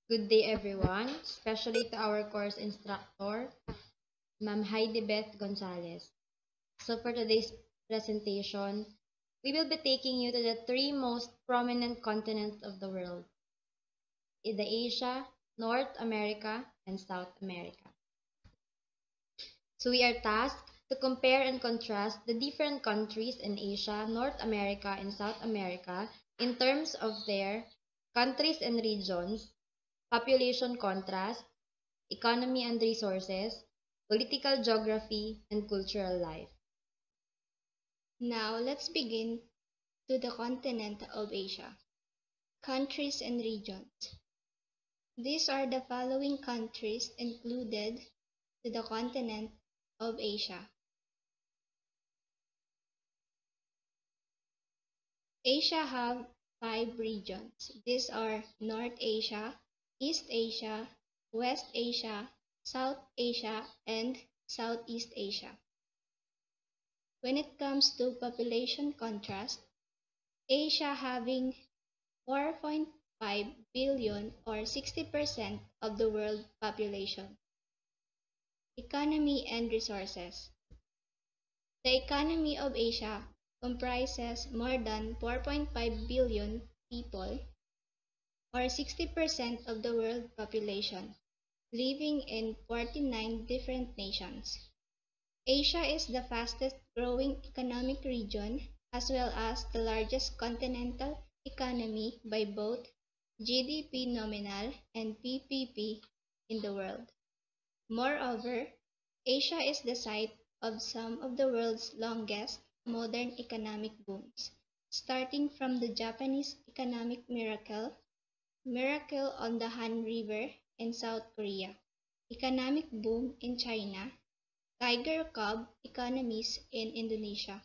Good day, everyone, especially to our course instructor, Ma'am Heidi Beth Gonzalez. So, for today's presentation, we will be taking you to the three most prominent continents of the world: in the Asia, North America, and South America. So, we are tasked to compare and contrast the different countries in Asia, North America, and South America in terms of their countries and regions, population contrast, economy and resources, political geography, and cultural life. Now let's begin to the continent of Asia. Countries and regions. These are the following countries included to the continent of Asia. Asia have five regions. These are North Asia, East Asia, West Asia, South Asia, and Southeast Asia. When it comes to population contrast, Asia having 4.5 billion or 60% of the world population. Economy and resources. The economy of Asia comprises more than 4.5 billion people or 60% of the world population living in 49 different nations. Asia is the fastest growing economic region as well as the largest continental economy by both GDP nominal and PPP in the world. Moreover, Asia is the site of some of the world's longest modern economic booms, starting from the Japanese economic miracle on the Han River in South Korea, economic boom in China, tiger cub economies in Indonesia,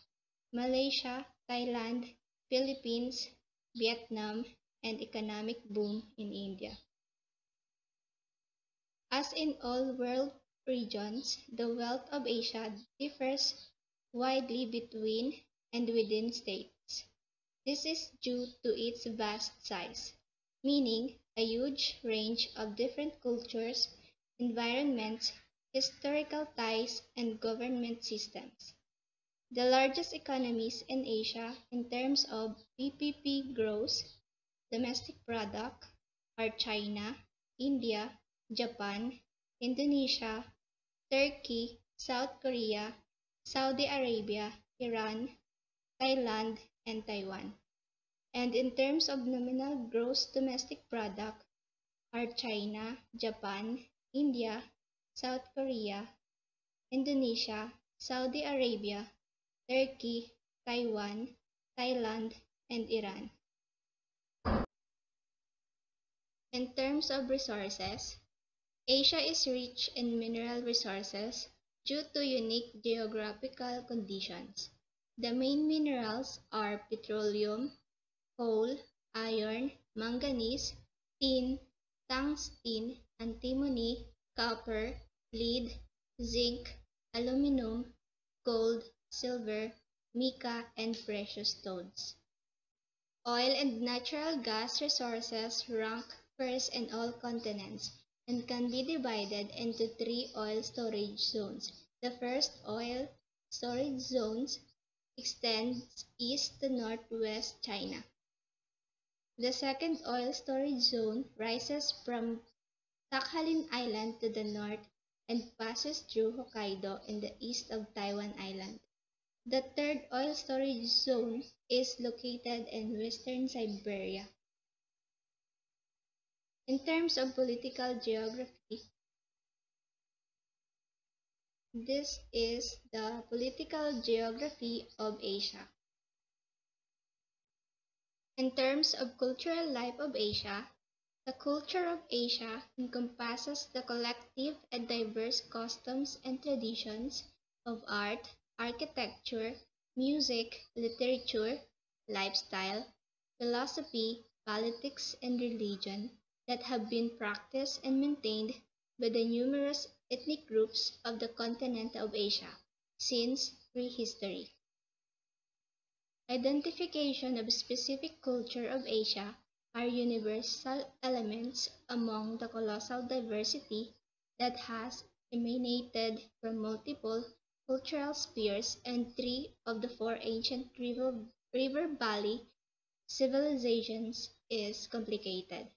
Malaysia, Thailand, Philippines, Vietnam, and economic boom in India. As in all world regions, the wealth of Asia differs widely between and within states. This is due to its vast size, meaning a huge range of different cultures, environments, historical ties, and government systems. The largest economies in Asia in terms of PPP gross domestic product are China, India, Japan, Indonesia, Turkey, South Korea, Saudi Arabia, Iran, Thailand, and Taiwan. And in terms of nominal gross domestic product are China, Japan, India, South Korea, Indonesia, Saudi Arabia, Turkey, Taiwan, Thailand, and Iran. In terms of resources, Asia is rich in mineral resources due to unique geographical conditions. The main minerals are petroleum, coal, iron, manganese, tin, tungsten, antimony, copper, lead, zinc, aluminum, gold, silver, mica, and precious stones. Oil and natural gas resources rank first in all continents and can be divided into three oil storage zones. The first oil storage zones extends east to northwest China. The second oil storage zone rises from Sakhalin Island to the north and passes through Hokkaido in the east of Taiwan Island. The third oil storage zone is located in western Siberia. In terms of political geography, this is the political geography of Asia. In terms of cultural life of Asia, the culture of Asia encompasses the collective and diverse customs and traditions of art, architecture, music, literature, lifestyle, philosophy, politics, and religion that have been practiced and maintained by the numerous ethnic groups of the continent of Asia since prehistory. Identification of specific culture of Asia are universal elements among the colossal diversity that has emanated from multiple cultural spheres, and three of the four ancient river valley civilizations is complicated.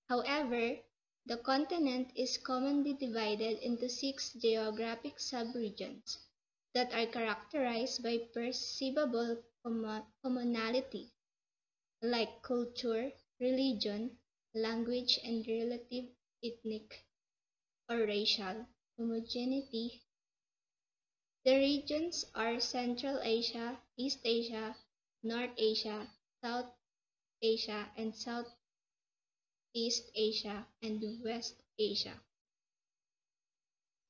However, the continent is commonly divided into six geographic subregions that are characterized by perceivable commonality, like culture, religion, language, and relative ethnic or racial homogeneity. The regions are Central Asia, East Asia, North Asia, South Asia, and Southeast Asia, and West Asia.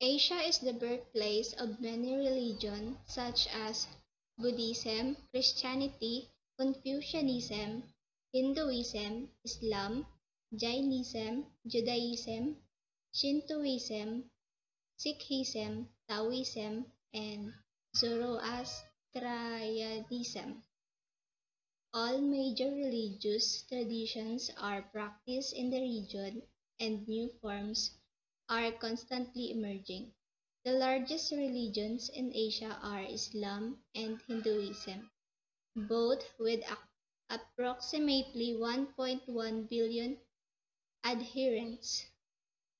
Asia is the birthplace of many religions such as Buddhism, Christianity, Confucianism, Hinduism, Islam, Jainism, Judaism, Shintoism, Sikhism, Taoism, and Zoroastrianism. All major religious traditions are practiced in the region, and new forms are constantly emerging. The largest religions in Asia are Islam and Hinduism, both with approximately 1.1 billion adherents.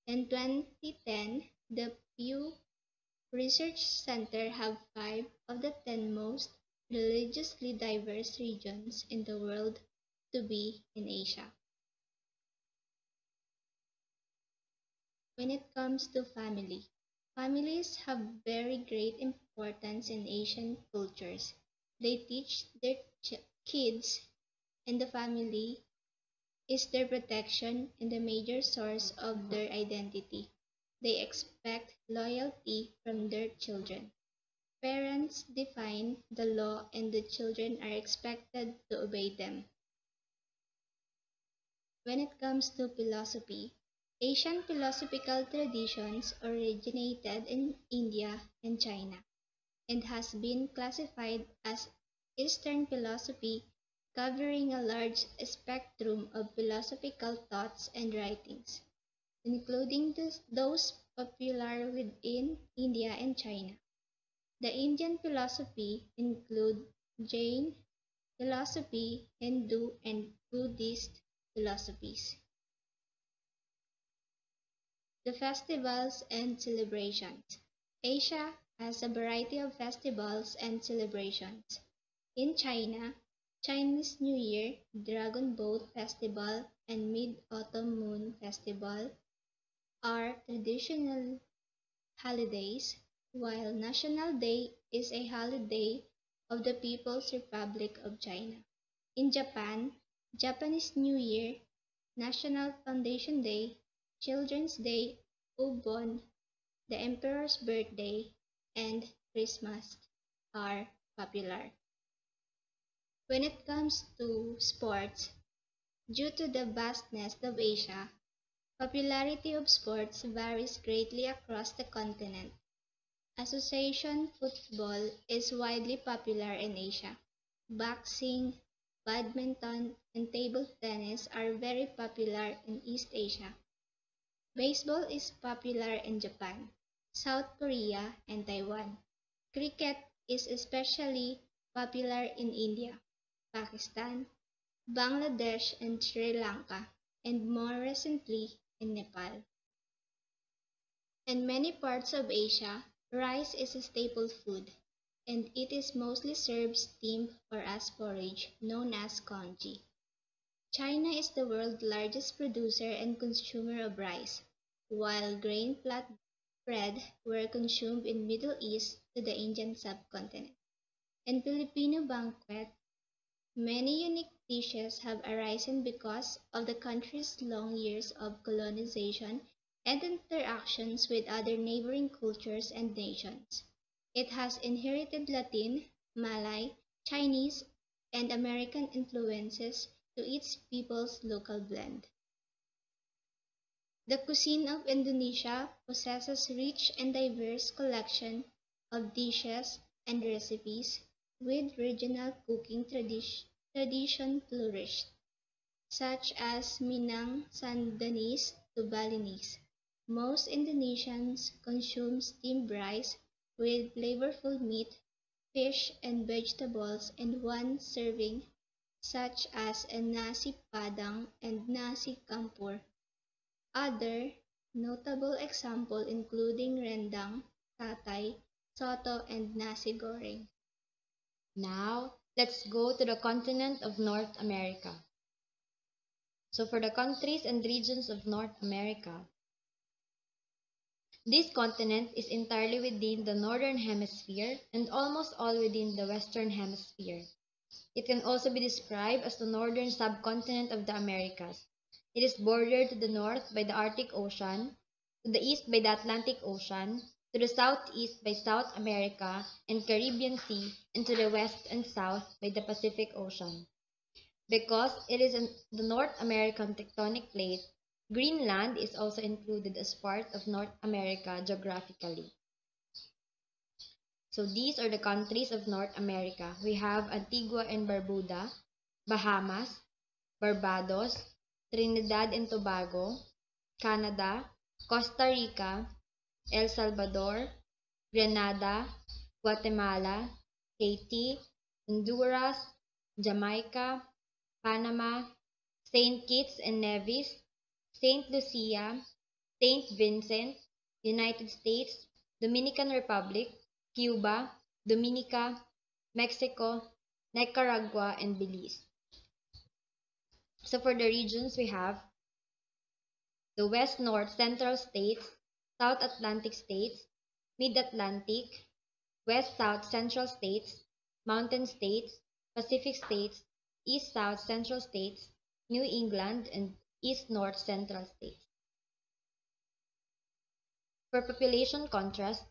In 2010, the Pew Research Center have five of the 10 most religiously diverse regions in the world to be in Asia. When it comes to family, families have very great importance in Asian cultures. They teach their kids, and the family is their protection and the major source of their identity. They expect loyalty from their children. Parents define the law, and the children are expected to obey them. When it comes to philosophy, Asian philosophical traditions originated in India and China, and has been classified as Eastern philosophy, covering a large spectrum of philosophical thoughts and writings, including those popular within India and China. The Indian philosophy include Jain philosophy, Hindu, and Buddhist philosophies. The festivals and celebrations. Asia has a variety of festivals and celebrations. In China, Chinese New Year, Dragon Boat Festival, and Mid-Autumn Moon Festival are traditional holidays, while National Day is a holiday of the People's Republic of China. In Japan, Japanese New Year, National Foundation Day, Children's Day, Ubon, the Emperor's Birthday, and Christmas are popular. When it comes to sports, due to the vastness of Asia, popularity of sports varies greatly across the continent. Association football is widely popular in Asia. Boxing, badminton, and table tennis are very popular in East Asia. Baseball is popular in Japan, South Korea, and Taiwan. Cricket is especially popular in India, Pakistan, Bangladesh, and Sri Lanka, and more recently in Nepal. In many parts of Asia, rice is a staple food, and it is mostly served steamed or as porridge, known as congee. China is the world's largest producer and consumer of rice, while grain flatbread were consumed in Middle East to the Indian subcontinent. In Filipino banquet, many unique dishes have arisen because of the country's long years of colonization and interactions with other neighboring cultures and nations. It has inherited Latin, Malay, Chinese, and American influences to its people's local blend. The cuisine of Indonesia possesses rich and diverse collection of dishes and recipes, with regional cooking tradition flourished. such as Minang, Sandanese to Balinese. Most Indonesians consume steamed rice with flavorful meat, fish, and vegetables in one serving, such as a nasi padang and nasi campur. Other notable examples including rendang, tatay, soto, and nasi goreng. Now, let's go to the continent of North America. So for the countries and regions of North America, this continent is entirely within the Northern Hemisphere and almost all within the Western Hemisphere. It can also be described as the northern subcontinent of the Americas. It is bordered to the north by the Arctic Ocean, to the east by the Atlantic Ocean, to the southeast by South America and Caribbean Sea, and to the west and south by the Pacific Ocean. Because it is in the North American tectonic plate, Greenland is also included as part of North America geographically. So these are the countries of North America. We have Antigua and Barbuda, Bahamas, Barbados, Trinidad and Tobago, Canada, Costa Rica, El Salvador, Grenada, Guatemala, Haiti, Honduras, Jamaica, Panama, Saint Kitts and Nevis, Saint Lucia, Saint Vincent, United States, Dominican Republic, Cuba, Dominica, Mexico, Nicaragua, and Belize. So for the regions, we have the West North Central States, South Atlantic States, Mid Atlantic, West South Central States, Mountain States, Pacific States, East South Central States, New England, and East North Central States. For population contrast,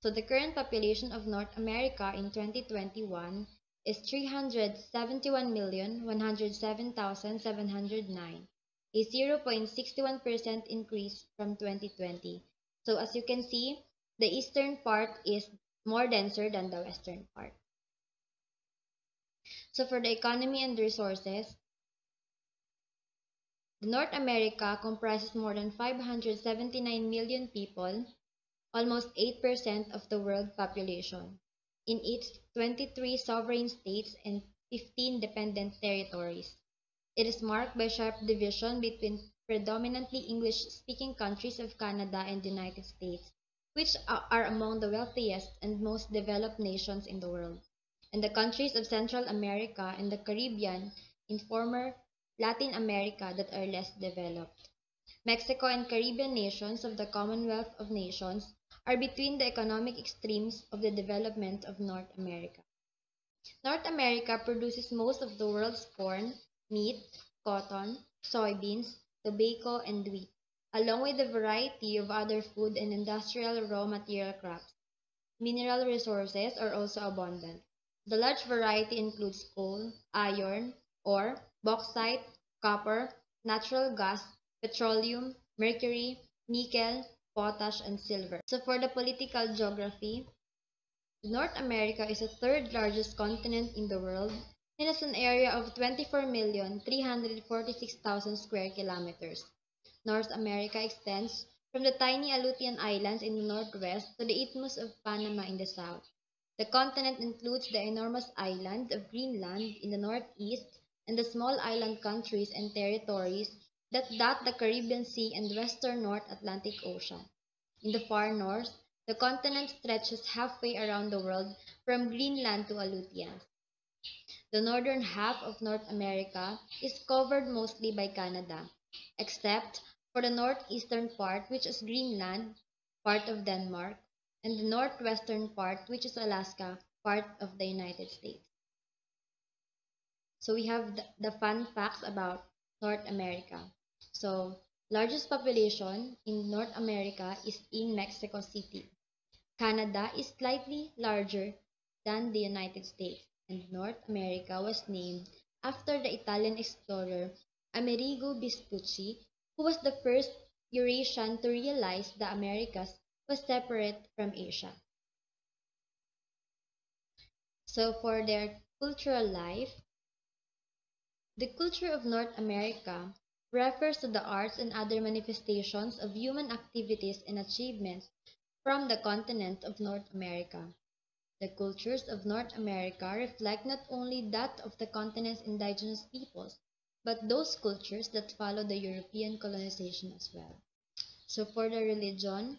so the current population of North America in 2021 is 371,107,709, a 0.61% increase from 2020. So as you can see, the eastern part is more denser than the western part. So for the economy and resources, North America comprises more than 579 million people, almost 8% of the world population, in its 23 sovereign states and 15 dependent territories. It is marked by sharp division between predominantly English-speaking countries of Canada and the United States, which are among the wealthiest and most developed nations in the world, and the countries of Central America and the Caribbean in former Latin America that are less developed. Mexico and Caribbean nations of the Commonwealth of Nations are between the economic extremes of the development of North America. North America produces most of the world's corn, meat, cotton, soybeans, tobacco, and wheat, along with a variety of other food and industrial raw material crops. Mineral resources are also abundant. The large variety includes coal, iron, ore, bauxite, copper, natural gas, petroleum, mercury, nickel, potash, and silver. So for the political geography, North America is the third largest continent in the world and has an area of 24,346,000 square kilometers. North America extends from the tiny Aleutian Islands in the northwest to the Isthmus of Panama in the south. The continent includes the enormous island of Greenland in the northeast and the small island countries and territories that dot the Caribbean Sea and western North Atlantic Ocean. In the far north, the continent stretches halfway around the world from Greenland to Aleutians. The northern half of North America is covered mostly by Canada, except for the northeastern part, which is Greenland, part of Denmark, and the northwestern part, which is Alaska, part of the United States. So we have the fun facts about North America. So, largest population in North America is in Mexico City. Canada is slightly larger than the United States, and North America was named after the Italian explorer Amerigo Vespucci, who was the first Eurasian to realize the Americas was separate from Asia. So for their cultural life, The culture of North America refers to the arts and other manifestations of human activities and achievements from the continent of North America. The cultures of North America reflect not only that of the continent's indigenous peoples, but those cultures that followed the European colonization as well. So for the religion,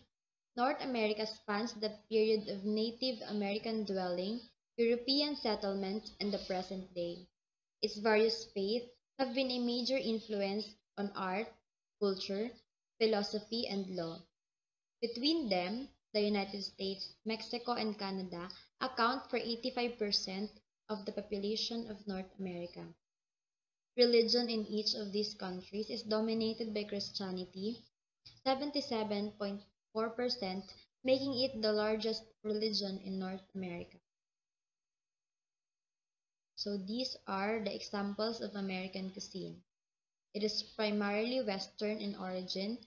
North America spans the period of Native American dwelling, European settlement, and the present day. Its various faiths have been a major influence on art, culture, philosophy, and law. Between them, the United States, Mexico, and Canada account for 85% of the population of North America. Religion in each of these countries is dominated by Christianity, 77.4%, making it the largest religion in North America. So these are the examples of American cuisine. It is primarily Western in origin,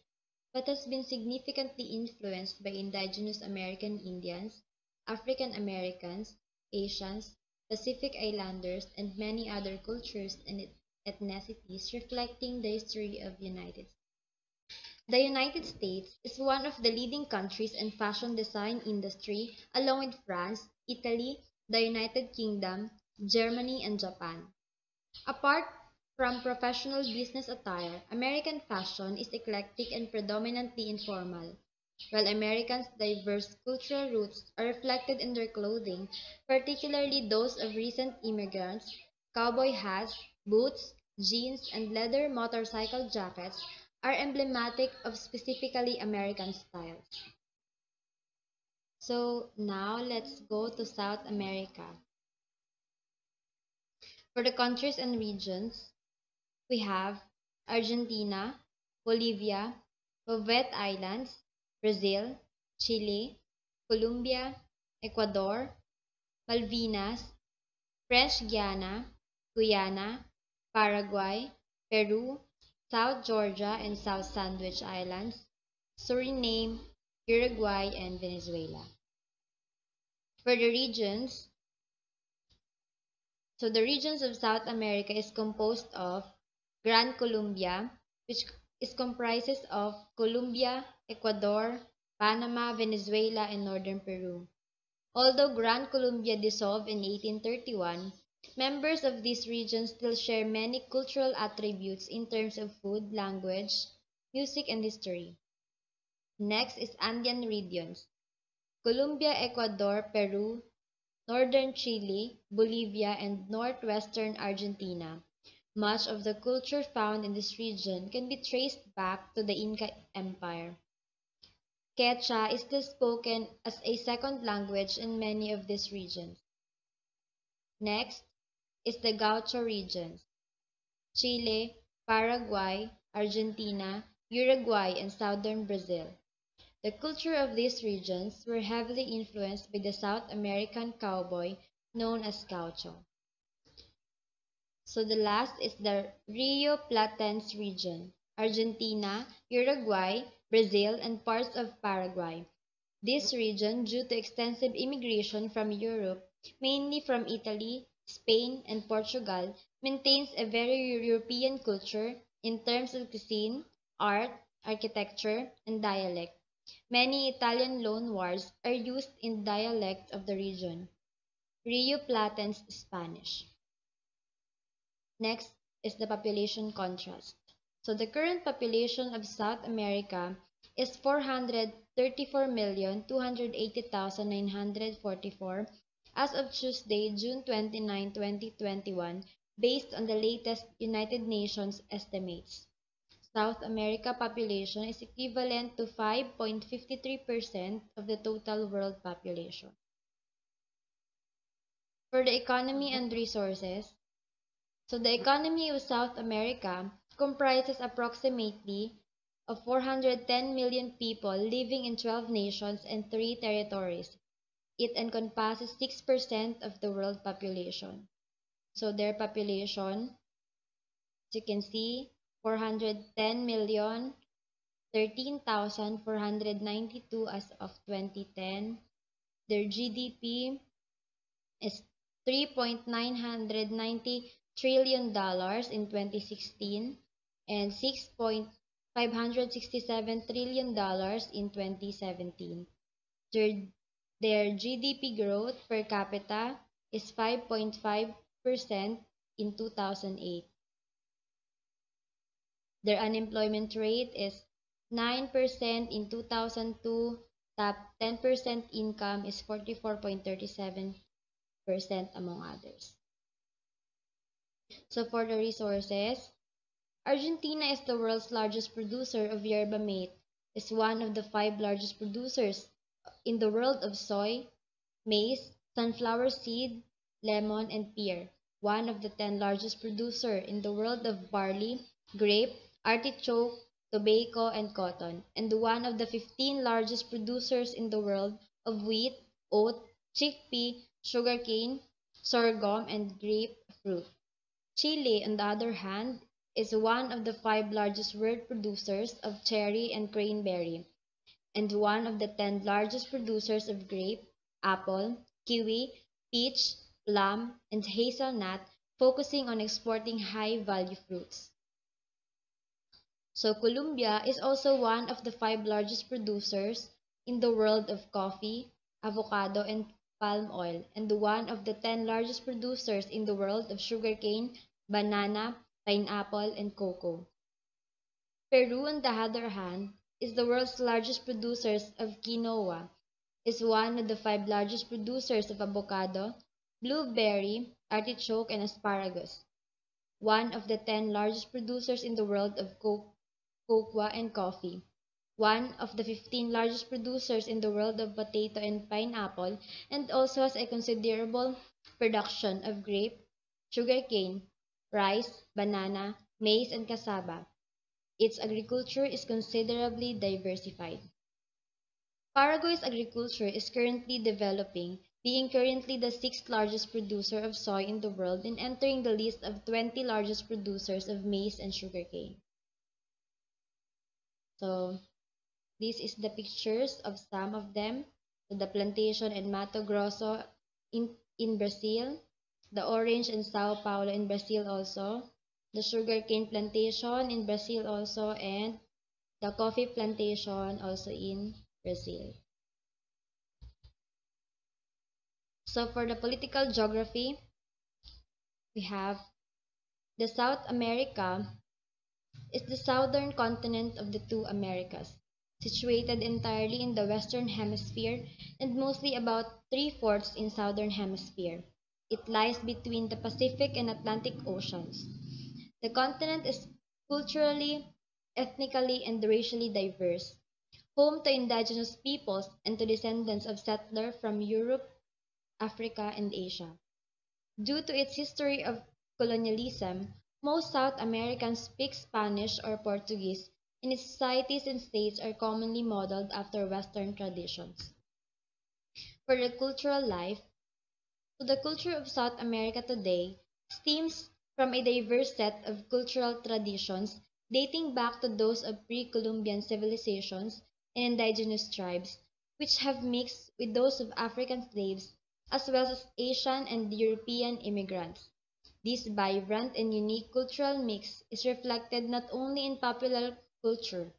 but has been significantly influenced by indigenous American Indians, African Americans, Asians, Pacific Islanders, and many other cultures and ethnicities reflecting the history of United States. The United States is one of the leading countries in fashion design industry along with France, Italy, the United Kingdom, Germany, and Japan. Apart from professional business attire, American fashion is eclectic and predominantly informal, while Americans' diverse cultural roots are reflected in their clothing, particularly those of recent immigrants. Cowboy hats, boots, jeans, and leather motorcycle jackets are emblematic of specifically American styles. So now let's go to South America. For the countries and regions, we have Argentina, Bolivia, Bovet Islands, Brazil, Chile, Colombia, Ecuador, Malvinas, French Guiana, Guyana, Paraguay, Peru, South Georgia and South Sandwich Islands, Suriname, Uruguay, and Venezuela. For the regions, so the regions of South America is composed of Gran Colombia, which is comprises of Colombia, Ecuador, Panama, Venezuela, and northern Peru. Although Gran Colombia dissolved in 1831, members of this region still share many cultural attributes in terms of food, language, music, and history. Next is Andean regions: Colombia, Ecuador, Peru, northern Chile, Bolivia, and northwestern Argentina. Much of the culture found in this region can be traced back to the Inca Empire. Quechua is still spoken as a second language in many of these regions. Next is the Gaucho regions: Chile, Paraguay, Argentina, Uruguay, and southern Brazil. The culture of these regions were heavily influenced by the South American cowboy known as gaucho. So the last is the Rio Platense region: Argentina, Uruguay, Brazil, and parts of Paraguay. This region, due to extensive immigration from Europe, mainly from Italy, Spain, and Portugal, maintains a very European culture in terms of cuisine, art, architecture, and dialect. Many Italian loanwords are used in dialect of the region. Rio Platense Spanish. Next is the population contrast. So the current population of South America is 434,280,944 as of Tuesday, June 29, 2021, based on the latest United Nations estimates. South America population is equivalent to 5.53% of the total world population. For the economy and resources, so the economy of South America comprises approximately of 410 million people living in 12 nations and 3 territories. It encompasses 6% of the world population. So their population, as you can see, 410 million, 13,492 as of 2010. Their GDP is 3.990 trillion in 2016 and 6.567 trillion in 2017. Their, their GDP growth per capita is 5.5% in 2008. Their unemployment rate is 9% in 2002, top 10% income is 44.37% among others. So for the resources, Argentina is the world's largest producer of yerba mate, is one of the 5 largest producers in the world of soy, maize, sunflower seed, lemon, and pear, one of the 10 largest producer in the world of barley, grape, artichoke, tobacco, and cotton, and one of the 15 largest producers in the world of wheat, oat, chickpea, sugarcane, sorghum, and grapefruit. Chile, on the other hand, is one of the 5 largest world producers of cherry and cranberry, and one of the 10 largest producers of grape, apple, kiwi, peach, plum, and hazelnut, focusing on exporting high-value fruits. So Colombia is also one of the 5 largest producers in the world of coffee, avocado, and palm oil, and one of the 10 largest producers in the world of sugarcane, banana, pineapple, and cocoa. Peru, on the other hand, is the world's largest producer of quinoa, is one of the 5 largest producers of avocado, blueberry, artichoke, and asparagus, one of the 10 largest producers in the world of cocoa and coffee, one of the 15 largest producers in the world of potato and pineapple, and also has a considerable production of grape, sugarcane, rice, banana, maize, and cassava. Its agriculture is considerably diversified. Paraguay's agriculture is currently developing, being currently the 6th largest producer of soy in the world and entering the list of 20 largest producers of maize and sugarcane. So this is the pictures of some of them. So the plantation in Mato Grosso in Brazil, the orange in Sao Paulo in Brazil also, the sugarcane plantation in Brazil also, and the coffee plantation also in Brazil. So for the political geography, we have the South America is the southern continent of the 2 Americas, situated entirely in the Western Hemisphere and mostly about 3/4 in Southern Hemisphere. It lies between the Pacific and Atlantic Oceans. The continent is culturally, ethnically, and racially diverse, home to indigenous peoples and to descendants of settlers from Europe, Africa, and Asia. Due to its history of colonialism, most South Americans speak Spanish or Portuguese, and its societies and states are commonly modeled after Western traditions. For the cultural life, so the culture of South America today stems from a diverse set of cultural traditions dating back to those of pre-Columbian civilizations and indigenous tribes, which have mixed with those of African slaves as well as Asian and European immigrants. This vibrant and unique cultural mix is reflected not only in popular culture,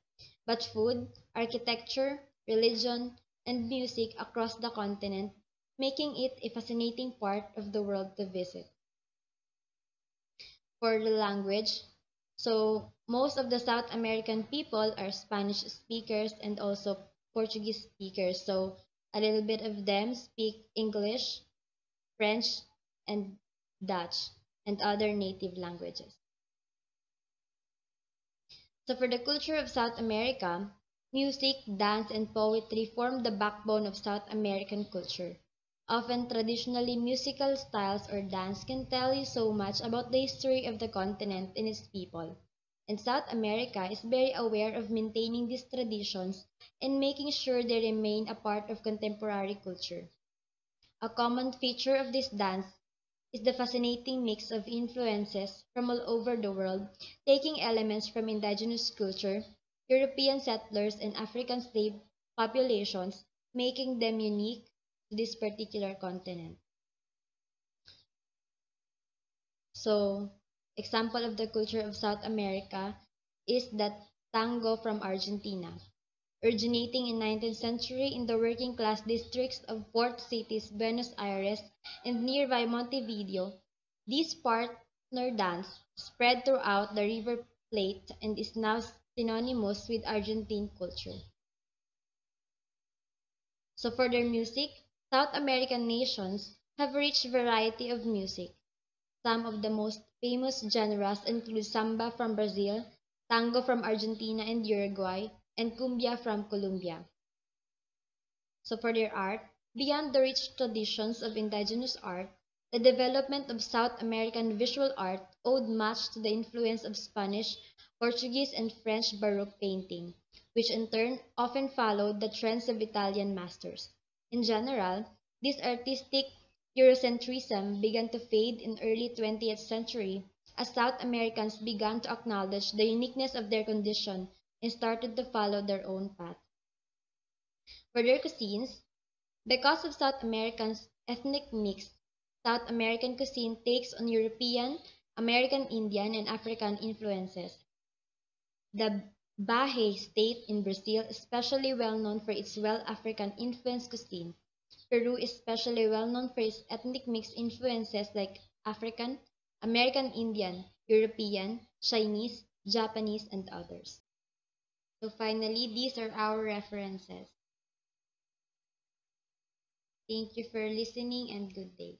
but food, architecture, religion, and music across the continent, making it a fascinating part of the world to visit. For the language, so most of the South American people are Spanish speakers and also Portuguese speakers. So a little bit of them speak English, French, and Dutch, and other native languages. So for the culture of South America, music, dance, and poetry form the backbone of South American culture. Often traditionally musical styles or dance can tell you so much about the history of the continent and its people. And South America is very aware of maintaining these traditions and making sure they remain a part of contemporary culture. A common feature of this dance is the fascinating mix of influences from all over the world, taking elements from indigenous culture, European settlers, and African slave populations, making them unique to this particular continent. So, example of the culture of South America is that tango from Argentina. Originating in 19th century in the working class districts of port cities Buenos Aires and nearby Montevideo, this partner dance spread throughout the River Plate and is now synonymous with Argentine culture. So for their music, South American nations have a rich variety of music. Some of the most famous genres include samba from Brazil, tango from Argentina and Uruguay, and cumbia from Colombia. So for their art, beyond the rich traditions of indigenous art, the development of South American visual art owed much to the influence of Spanish, Portuguese, and French Baroque painting, which in turn often followed the trends of Italian masters. In general, this artistic Eurocentrism began to fade in early 20th century as South Americans began to acknowledge the uniqueness of their condition and started to follow their own path. For their cuisines, because of South Americans' ethnic mix, South American cuisine takes on European, American Indian, and African influences. The Bahia state in Brazil is especially well known for its well African influenced cuisine. Peru is especially well known for its ethnic mix influences like African, American Indian, European, Chinese, Japanese, and others. So finally, these are our references. Thank you for listening and good day.